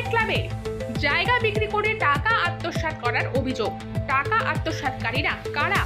Moonlight ক্লাবে জায়গা বিক্রি করে টাকা আত্মসাৎ করার অভিযোগ। টাকা আত্মসাৎকারীরা কারা?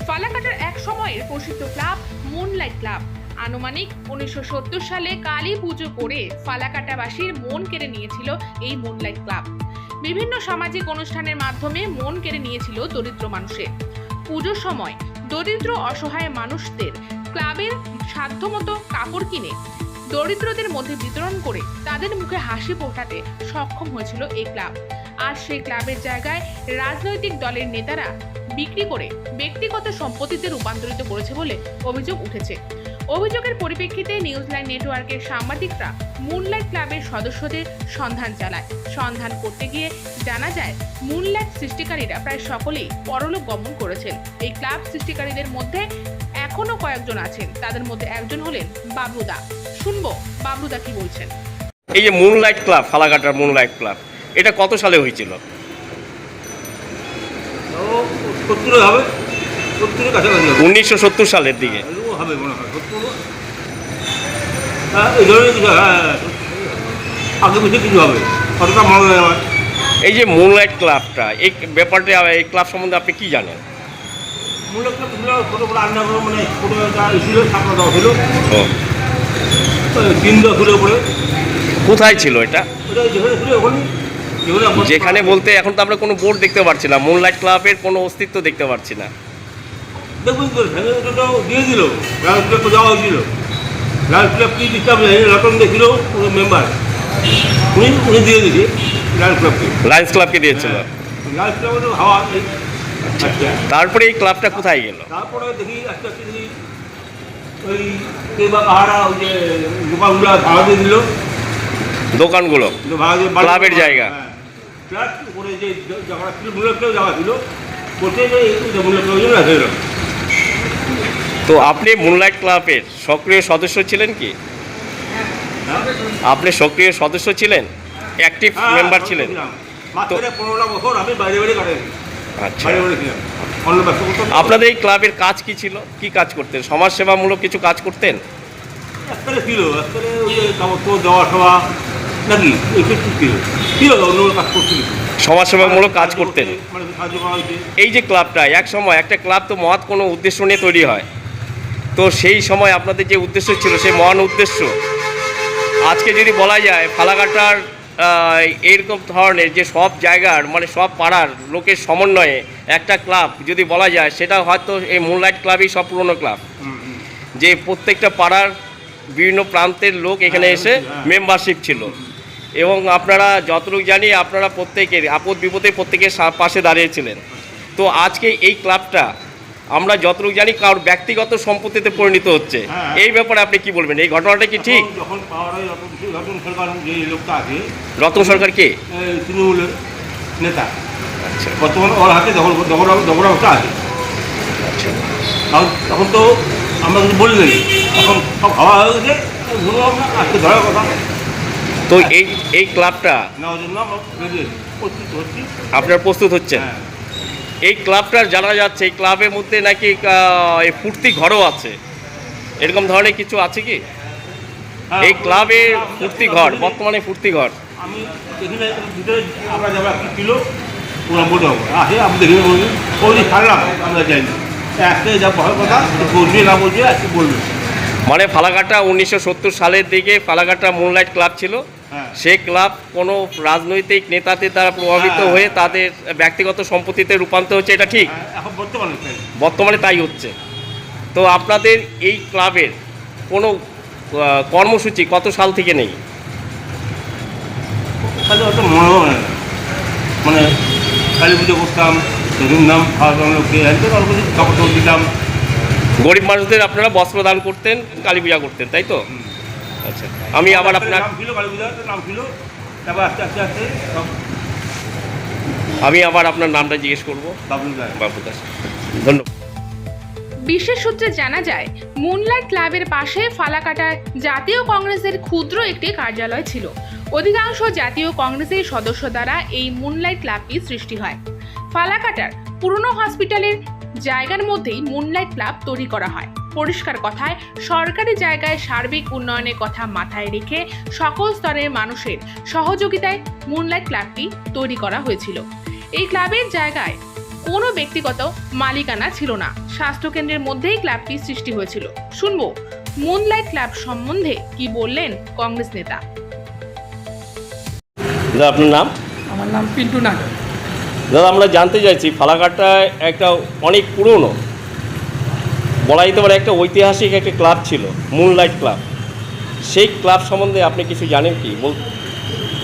ফালাকাটার এক সময়ের প্রসিদ্ধ ক্লাব মুনলাইট ক্লাব আনুমানিক 1970 সালে কালী পুজো করে ফালাকাটাবাসীর মন কেড়ে নিয়েছিল এই মুনলাইট ক্লাব। বিভিন্ন সামাজিক অনুষ্ঠানের মাধ্যমে মন কেড়ে নিয়েছিল দরিদ্র মানুষের। পুজোর সময় দরিদ্র অসহায় মানুষদের ক্লাবের সাধ্যমতো কাপড় কিনে দরিদ্রদের মধ্যে বিতরণ করে তাদের মুখে হাসি ফোটাতে সক্ষম হয়েছিল এই ক্লাব। আর সেই ক্লাবের জায়গায় রাজনৈতিক দলের নেতারা বিক্রি করে ব্যক্তিগত সম্পত্তিতে রূপান্তরিত করেছে বলে অভিযোগ উঠেছে। অভিযোগের পরিপ্রেক্ষিতে নিউজলাইন নেটওয়ার্কের সাংবাদিকরা মুনলাইট ক্লাবের সদস্যদের সন্ধান চালায়। সন্ধান করতে গিয়ে জানা যায় মুনলাইট সৃষ্টিকারীরা প্রায় সকলেই পরলোক গমন করেছেন। এই ক্লাব সৃষ্টিকারীদের মধ্যে এখনো কয়েকজন আছেন, তাদের মধ্যে একজন হলেন বাবলুদা। শুনবো বাবলুদা কি বলছেন। এই যে মুনলাইট ক্লাব, ফালাকাটার মুনলাইট ক্লাব, এটা কত সালে হয়েছিল? 1970 সালের দিকে। এই যে মুনলাইট ক্লাবটা, এই ব্যাপারটা, এই ক্লাব সম্বন্ধে আপনি কি জানেন? কোথায় ছিল এটা? যেখানে বলতে এখন তো আমরা কোনো বোর্ড দেখতে পাচ্ছি না, মুনলাইট ক্লাবের কোনো অস্তিত্ব দেখতে পাচ্ছি না। দেখুন তো দিয়ে দিল, লায়ন্স ক্লাব যাওয়া হয়েছিল। লায়ন্স ক্লাব কি দিতে হবে, লটন দেখছিল মেম্বার, উনি দিয়ে দিয়েছে লায়ন্স ক্লাবকে দিয়েছিল। লায়ন্স ক্লাব হাওয়া। তারপরে এই ক্লাবটা কোথায় গেল? তারপরে দেখি আস্তে আস্তে দেখি ওই কে বা কাহারা ওই যে দোকানগুলো ভাড়া দিয়ে দিল। দোকানগুলো ক্লাবের জায়গা, ফ্ল্যাট করে যে জায়গা ছিল, মুনলাইট ক্লাব জায়গা ছিল, বলতে যে মুনলাইট ক্লাব রাখে দিল। তো আপনি মুনলাইট ক্লাবের সক্রিয় সদস্য ছিলেন কি? আপনি সক্রিয় সদস্য ছিলেন, অ্যাক্টিভ মেম্বার ছিলেন? তো 15 বছর আমি বাইরে বাইরে কাটাই। আচ্ছা, আপনাদের এই ক্লাবের কাজ কি ছিল? কি কাজ করতেন? সমাজসেবামূলক কিছু কাজ করতেন? একবারে ছিল, একবারে ওই যে কাপড় দেওয়া সভা নাকি এইসব ছিল, অন্য কাজ করছিল, সমাজসেবামূলক কাজ করতেন। এই যে ক্লাবটা, এক সময় একটা ক্লাব তো মহৎ কোনো উদ্দেশ্য নিয়ে তৈরি হয়, তো সেই সময় আপনাদের যে উদ্দেশ্য ছিল, সেই মহান উদ্দেশ্য আজকে যদি বলা যায় ফালাকাটার এইরকম ধরনের যে সব জায়গার মানে সব পাড়ার লোকের সমন্বয়ে একটা ক্লাব যদি বলা যায়, সেটা হয়তো এই মুনলাইট ক্লাবই সব পুরনো ক্লাব, যে প্রত্যেকটা পাড়ার বিভিন্ন প্রান্তের লোক এখানে এসে মেম্বারশিপ ছিল। এবং আপনারা যতটুকু জানি আপনারা প্রত্যেকের আপদ বিপদে প্রত্যেকের পাশে দাঁড়িয়েছিলেন। তো আজকে এই ক্লাবটা আমরা যতটুকু জানি কারোর ব্যক্তিগত সম্পত্তিতে পরিণত হচ্ছে, এই ব্যাপারে আপনি কি বলবেন? এই ঘটনাটা কি ঠিক? রতন সরকার কে? তৃণমূলের নেতা। আচ্ছা, বর্তমানে ওর হাতে দখল আছে। আচ্ছা, তখন তো আমরা কিছু বলি নাই, এখন সব হাওয়া হয়ে গেছে, আজকে ধরার কথা। তো এই ক্লাবটা নেওয়ার জন্য আমরা প্রস্তুত হচ্ছি। আপনারা প্রস্তুত হচ্ছেন? এই ক্লাবটার জানা যাচ্ছে এই ক্লাবের মধ্যে নাকি এই ফুর্তি ঘরও আছে, এরকম ধরনের কিছু আছে কি? এই ক্লাবের ফুর্তি ঘর, বর্তমানে ফুর্তি ঘর আমি এখানে ভিতরে আমরা যাবো কি ছিল ওরা বলতে হবে, আসে আমি দেখে বলি ওই ছাড়লাম, আমরা যাই না, একটাই যা বলার কথা বলবে না বলবে আজকে বলবে। মানে ফালাকাটা 1970 সালের দিকে ফালাকাটা মুনলাইট ক্লাব ছিল, সেই ক্লাব কোনো রাজনৈতিক নেতাদের দ্বারা প্রভাবিত হয়ে তাদের ব্যক্তিগত সম্পত্তিতে রূপান্তর হচ্ছে, এটা ঠিক? এখন বর্তমানে তাই হচ্ছে। তো আপনাদের এই ক্লাবের কোনো কর্মসূচি কত সাল থেকে নেই? মানে কালী পুজো করতাম, ধুমধাম কাপড় দিতাম, গরিব মানুষদের আপনারা বস্ত্র দান করতেন, কালী পূজা করতেন, তাই তো? আচ্ছা, আমি আবার আপনার আমি আবার আপনার নামটা জিজ্ঞেস করবো। বাবলু দাস, ধন্যবাদ। বিশেষ সূত্রে জানা যায় মুনলাইট ক্লাবের পাশে ফালাকাটায় জাতীয় কংগ্রেসের ক্ষুদ্র একটি কার্যালয় ছিল। অধিকাংশ জাতীয় কংগ্রেসের সদস্য দ্বারা এই মুনলাইট ক্লাবটি সৃষ্টি হয়। ফালাকাটার পুরনো হসপিটালের জায়গার মধ্যেই মুনলাইট ক্লাব তৈরি করা হয়। পরিষ্কার কথায় সরকারি জায়গায় সার্বিক উন্নয়নের কথা মাথায় রেখে সকল স্তরের মানুষের সহযোগিতায় মুনলাইট ক্লাবটি তৈরি করা হয়েছিল। এই ক্লাবের জায়গায় কোনো ব্যক্তিগত মালিকানা ছিল না। স্বাস্থ্যকেন্দ্রের মধ্যেই ক্লাবটি সৃষ্টি হয়েছিল। শুনবো মুনলাইট ক্লাব সম্বন্ধে কি বললেন কংগ্রেস নেতা। দাদা আপনার নাম? আমার নাম পিন্টু নাগ। দাদা আমরা জানতে চাইছি ফালাকাটায় একটা অনেক পুরনো, বলা যেতে পারে একটা ঐতিহাসিক একটা ক্লাব ছিল, মুনলাইট ক্লাব। সেই ক্লাব সম্বন্ধে আপনি কিছু জানেন কি বল?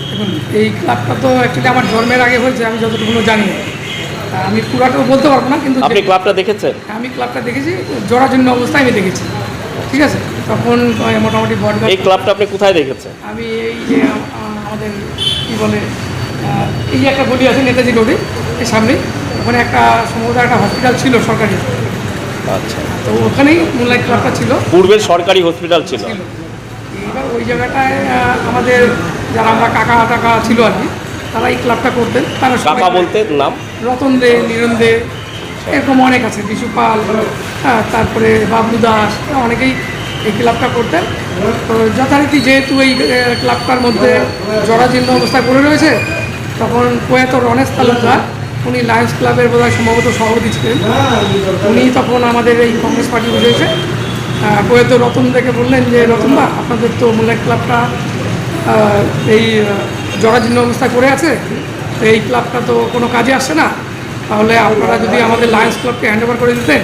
দেখুন, এই ক্লাবটা তো অ্যাকচুয়ালি আমার জন্মের আগে হয়েছে, আমি যতটুকু জানি। আমি পুরাটাও বলতে পারবো না, কিন্তু আপনি ক্লাবটা দেখেছেন? আমি ক্লাবটা দেখেছি, জরাজীর্ণ অবস্থায় আমি দেখেছি। ঠিক আছে, তখন মোটামুটি বড়। এই ক্লাবটা আপনি কোথায় দেখেছেন? আমি এই যে আমাদের কী বলে, এই যে একটা গলি আছে নেতাজি রোডে, এর সামনেই, ওখানে একটা সম্ভবত একটা হসপিটাল ছিল সরকারি। আচ্ছা, তো ওখানেই মুনলাইট ক্লাবটা ছিল। পূর্বের সরকারি হসপিটাল ছিল। এইবার ওই জায়গাটায় আমাদের যারা আমরা কাকা টাকা ছিল আর কি, তারা এই ক্লাবটা করতেন। তারা কাকা বলতে নাম? রতন দে, নিরন দে, এরকম অনেক আছে, বিশু পাল, তারপরে বাবলু দাস, অনেকেই এই ক্লাবটা করতেন। তো যথারীতি যেহেতু এই ক্লাবটার মধ্যে জরাজীর্ণ অবস্থায় পড়ে রয়েছে, তখন প্রয়াত রণেশ তালুকদার, উনি লায়ন্স ক্লাবের বোধহয় সম্ভবত সভাপতি ছিলেন, উনি তখন আমাদের এই কংগ্রেস পার্টি বুঝেছে প্রয়াত রতন থেকে বললেন যে রতনদা, আপনাদের তো মুনলাইট ক্লাবটা এই জরাজীর্ণ অবস্থায় পড়ে আছে, তো এই ক্লাবটা তো কোনো কাজে আসছে না, তাহলে আপনারা যদি আমাদের লায়ন্স ক্লাবকে হ্যান্ড ওভার করে দিতেন,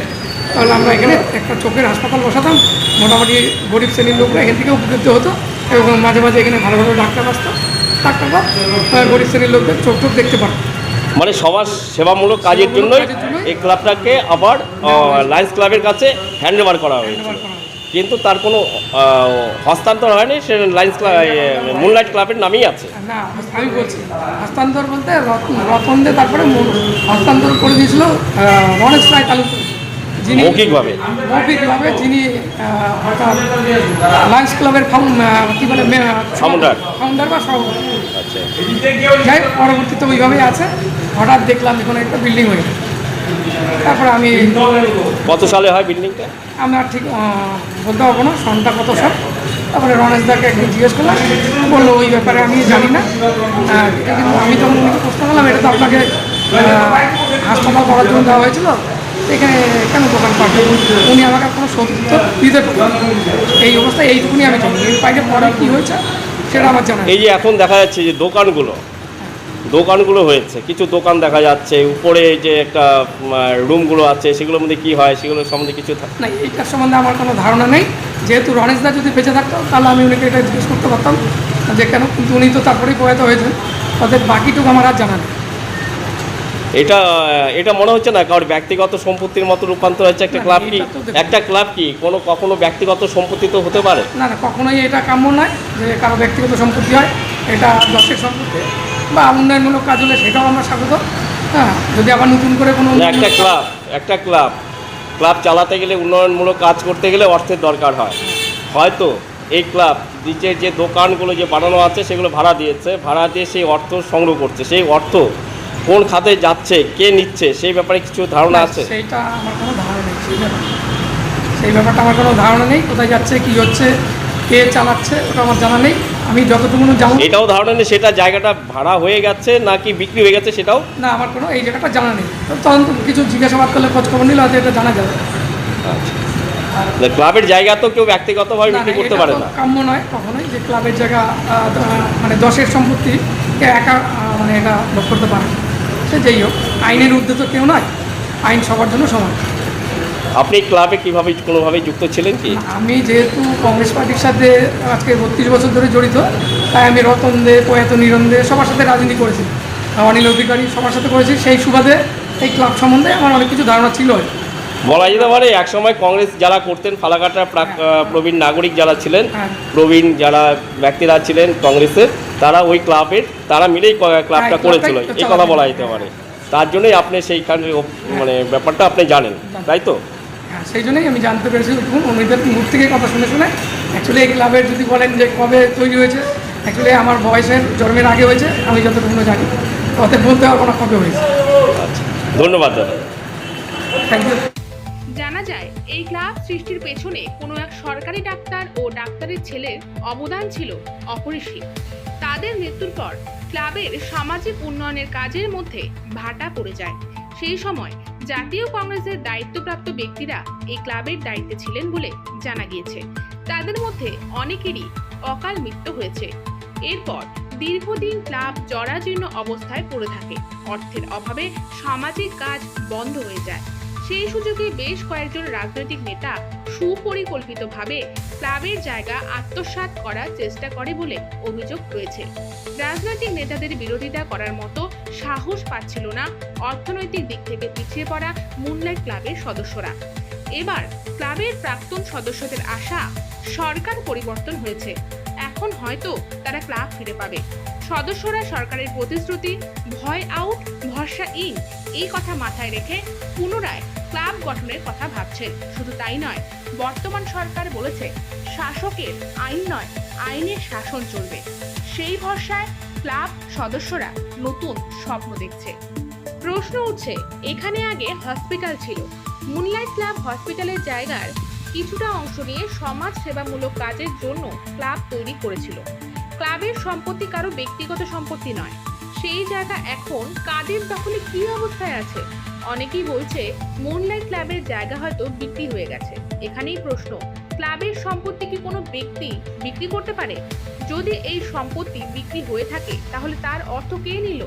তাহলে আমরা এখানে একটা চোখের হাসপাতাল বসাতাম, মোটামুটি গরিব শ্রেণীর লোকরা এখান থেকে উপকৃত হতো, এবং মাঝে মাঝে এখানে ভালো ভালো ডাক্তার আসতো, ডাক্তাররা গরিব শ্রেণীর লোকদের চোখ দেখতে পারত। মানে সমাজ সেবামূলক কাজের জন্যই এই ক্লাবটাকে আবার লায়ন্স ক্লাবের কাছে হ্যান্ড ওভার করা হয়েছে, কিন্তু তার কোনো হস্তান্তর হয়নি, সে লায়ন্স ক্লাব মুনলাইট ক্লাবের নামেই আছে। না, আমি বলছি হস্তান্তর বলতে রতন দে তারপরে হস্তান্তর করে দিয়েছিল রণেশ রায় তালুকদার, যিনি মৌখিকভাবে যিনি অর্থাৎ লায়ন্স ক্লাবের কী বলে ফাউন্ডার বা সভাপতি। আচ্ছা, যাই হোক, পরবর্তীতে ওইভাবেই আছে। হঠাৎ দেখলাম এখানে একটা বিল্ডিং হয়ে গেছে। তারপরে আমি কত সালে হয় বিল্ডিংটা আমরা ঠিক বলতে পারবো না, সনটা কত সাল। তারপরে রণেশদাকে একদিন জিজ্ঞেস করলাম, বললো ওই ব্যাপারে আমি জানি না, এটা কিন্তু আমি যখন উনিকে প্রশ্ন করলাম, এটা তো আপনাকে হাসপাতাল করার জন্য দেওয়া হয়েছিল, এখানে কেন দোকান পাঠাবে? উনি আমাকে কোনো সত্য দিতে পারেন। এই অবস্থায় এইটুকুনি আমি জানি, এর বাইরে পরে কী হয়েছে সেটা আমার জানা। এই যে এখন দেখা যাচ্ছে যে দোকানগুলো হয়েছে, কিছু দোকান দেখা যাচ্ছে, উপরে যে একটা রুমগুলো আছে, সেগুলোর মধ্যে কি হয় সেগুলো সম্বন্ধে কিছু না, এইটার সম্বন্ধে আমার কোনো ধারণা নেই। যেহেতু রণেশদা যদি বেঁচে থাকতো, তাহলে আমি উনিকে এটা জিজ্ঞেস করতে পারতাম যে কেন, কিন্তু উনি তো তারপরেই প্রয়াত হয়েছেন, তাদের বাকিটুকু আমার আর জানা নেই। এটা মনে হচ্ছে না কারোর ব্যক্তিগত সম্পত্তির মতো রূপান্তর হচ্ছে একটা ক্লাব? কি একটা ক্লাব কি কখনো ব্যক্তিগত সম্পত্তি তো হতে পারে না? না, কখনোই এটা কাম্য নয় যে কারো ব্যক্তিগত সম্পত্তি হয়। এটা দশের সম্পত্তি বা উন্নয়নমূলক কাজ হলে সেটাও আমরা স্বাগত। হ্যাঁ, যদি আবার নতুন করে কোনো একটা ক্লাব চালাতে গেলে, উন্নয়নমূলক কাজ করতে গেলে অর্থের দরকার হয়। হয়তো এই ক্লাব নিচের যে দোকানগুলো যে বানানো আছে সেগুলো ভাড়া দিয়ে সেই অর্থ সংগ্রহ করছে। সেই অর্থ কোন খাতে যাচ্ছে, কে নিচ্ছে, সেই ব্যাপারে কিছু ধারণা আছে? সেইটা আমার কোনো ধারণা নেই। সেই ব্যাপারটা আমার কোনো ধারণা নেই, কোথায় যাচ্ছে, কী হচ্ছে, কে চালাচ্ছে, ওটা আমার জানা নেই। আমি যতটুকু জানি, এটাও ধারণা নেই সেটা জায়গাটা ভাড়া হয়ে গেছে নাকি বিক্রি হয়ে গেছে, সেটাও না, আমার কোনো এই জায়গাটা জানা নেই। তখন তো কিছু জিজ্ঞাসাবাদ করলে, খোঁজখবর নিলে হয়তো এটা জানা যাবে। আচ্ছা, ক্লাবের জায়গা তো কেউ ব্যক্তিগতভাবে বিক্রি করতে পারে না। কাম্য নয় কখনোই যে ক্লাবের জায়গা মানে দশের সম্পত্তি কে একা মানে এটা ভোগ করতে পারে। সে যেই হোক, আইনের ঊর্ধ্বে তো কেউ নয়, আইন সবার জন্য সমান। আপনি ক্লাবে কীভাবে কোনোভাবেই যুক্ত ছিলেন কি? আমি যেহেতু কংগ্রেস পার্টির সাথে আজকে 32 বছর ধরে জড়িত, তাই আমি রতন দে, প্রয়াত নিরন দে, সবার সাথে রাজনীতি করেছি, অনিল অধিকারী সবার সাথে করেছি। সেই সুবাদে এই ক্লাব সম্বন্ধে আমার অনেক কিছু ধারণা ছিল। বলা যেতে পারে একসময় কংগ্রেস যারা করতেন, ফালাকাটার প্রবীণ নাগরিক যারা ছিলেন, প্রবীণ যারা ব্যক্তিরা ছিলেন কংগ্রেসের, তারা ওই তারা মিলেই ক্লাবটা করেছিল, এই কথা বলা যেতে পারে। তার জন্যই আপনি সেইখানে মানে ব্যাপারটা আপনি জানেন, তাই তো? হ্যাঁ, সেই জন্যই আমি জানতে পেরেছি। উনিদের মুখ থেকে কথা শুনে অ্যাকচুয়ালি এই ক্লাবের যদি বলেন যে কবে তৈরি হয়েছে, অ্যাকচুয়ালি আমার বয়সের জন্মের আগে হয়েছে, আমি যতটুকু জানি, ওতে বলতে পারবো না কবে হয়েছে। আচ্ছা, ধন্যবাদ দাদা, থ্যাংক ইউ। জানা যায় এই ক্লাব সৃষ্টির পেছনে কোনো এক সরকারি ডাক্তার ও ডাক্তারের ছেলের অবদান ছিল অপরিসীম। তাদের মৃত্যুর পর ক্লাবের সামাজিক উন্নয়নের কাজের মধ্যে ভাটা পড়ে যায়। সেই সময় জাতীয় কংগ্রেসের দায়িত্বপ্রাপ্ত ব্যক্তিরা এই ক্লাবের দায়িত্বে ছিলেন বলে জানা গিয়েছে। তাদের মধ্যে অনেকেরই অকাল মৃত্যু হয়েছে। এরপর দীর্ঘদিন ক্লাব জরাজীর্ণ অবস্থায় পড়ে থাকে। অর্থের অভাবে সামাজিক কাজ বন্ধ হয়ে যায়। সেই সুযোগে বেশ কয়েকজন রাজনৈতিক নেতা সুপরিকল্পিতভাবে ক্লাবের জায়গা আত্মসাৎ করার চেষ্টা করে বলে অভিযোগ রয়েছে। রাজনৈতিক নেতাদের বিরোধিতা করার মতো সাহস পাচ্ছিল না অর্থনৈতিক দিক থেকে পিছিয়ে পড়া মুনলাইট ক্লাবের সদস্যরা। এবার ক্লাবের প্রাক্তন সদস্যদের আশা সরকার পরিবর্তন হয়েছে, এখন হয়তো তারা ক্লাব ফিরে পাবে। সদস্যরা সরকারের প্রতিশ্রুতি ভয় আউট ভরসা ইন এই কথা মাথায় রেখে পুনরায় ক্লাব গঠনের কথা ভাবছেন। শুধু তাই নয়, বর্তমান সরকার বলেছে শাসকের আইন নয়, আইনের শাসন চলবে। সেই ভরসায় ক্লাব সদস্যরা নতুন স্বপ্ন দেখছে। প্রশ্ন উঠছে, এখানে আগে হসপিটাল ছিল। মুনলাইট ক্লাব হসপিটালের জায়গার কিছুটা অংশ নিয়ে সমাজ সেবামূলক কাজের জন্য ক্লাব তৈরি করেছিল। ক্লাবের সম্পত্তি কারো ব্যক্তিগত সম্পত্তি নয়। সেই জায়গা এখন কাদের দখলে কি অবস্থায় আছে? অনেকেই বলছে মুনলাইট ক্লাবের জায়গা হয়তো বিক্রি হয়ে গেছে। এখানেই প্রশ্ন, ক্লাবের সম্পত্তি কি কোনো ব্যক্তি বিক্রি করতে পারে? যদি এই সম্পত্তি বিক্রি হয়ে থাকে তাহলে তার অর্থ কে নিল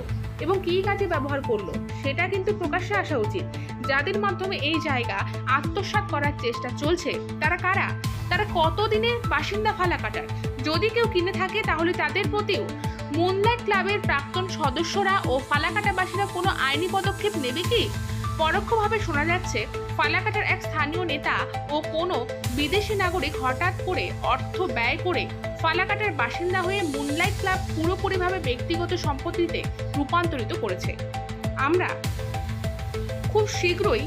এবং কী কাজে ব্যবহার করলো সেটা কিন্তু প্রকাশ্যে আসা উচিত। যাদের মাধ্যমে এই জায়গা আত্মসাৎ করার চেষ্টা চলছে তারা কারা? তারা কতদিনের বাসিন্দা ফালাকাটার? যদি কেউ কিনে থাকে তাহলে তাদের প্রতিও মুনলাইট ক্লাবের প্রাক্তন সদস্যরা ও ফালাকাটাবাসীরা কোনো আইনি পদক্ষেপ নেবে কি? পরোক্ষভাবে শোনা যাচ্ছে ফালাকাটার এক স্থানীয় নেতা ও কোনো বিদেশি নাগরিক হঠাৎ করে অর্থ ব্যয় করে ফালাকাটার বাসিন্দা হয়ে মুনলাইট ক্লাব পুরোপুরিভাবে ব্যক্তিগত সম্পত্তিতে রূপান্তরিত করেছে। আমরা খুব শীঘ্রই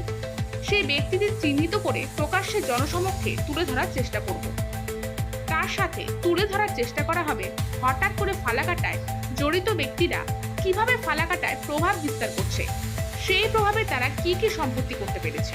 সেই ব্যক্তিদের চিহ্নিত করে প্রকাশ্যে জনসমক্ষে তুলে ধরার চেষ্টা করব। তার সাথে তুলে ধরার চেষ্টা করা হবে হঠাৎ করে ফালাকাটায় জড়িত ব্যক্তিরা কিভাবে ফালাকাটায় প্রভাব বিস্তার করছে, সেই প্রভাবে তারা কি কি সম্পত্তি করতে পেরেছে।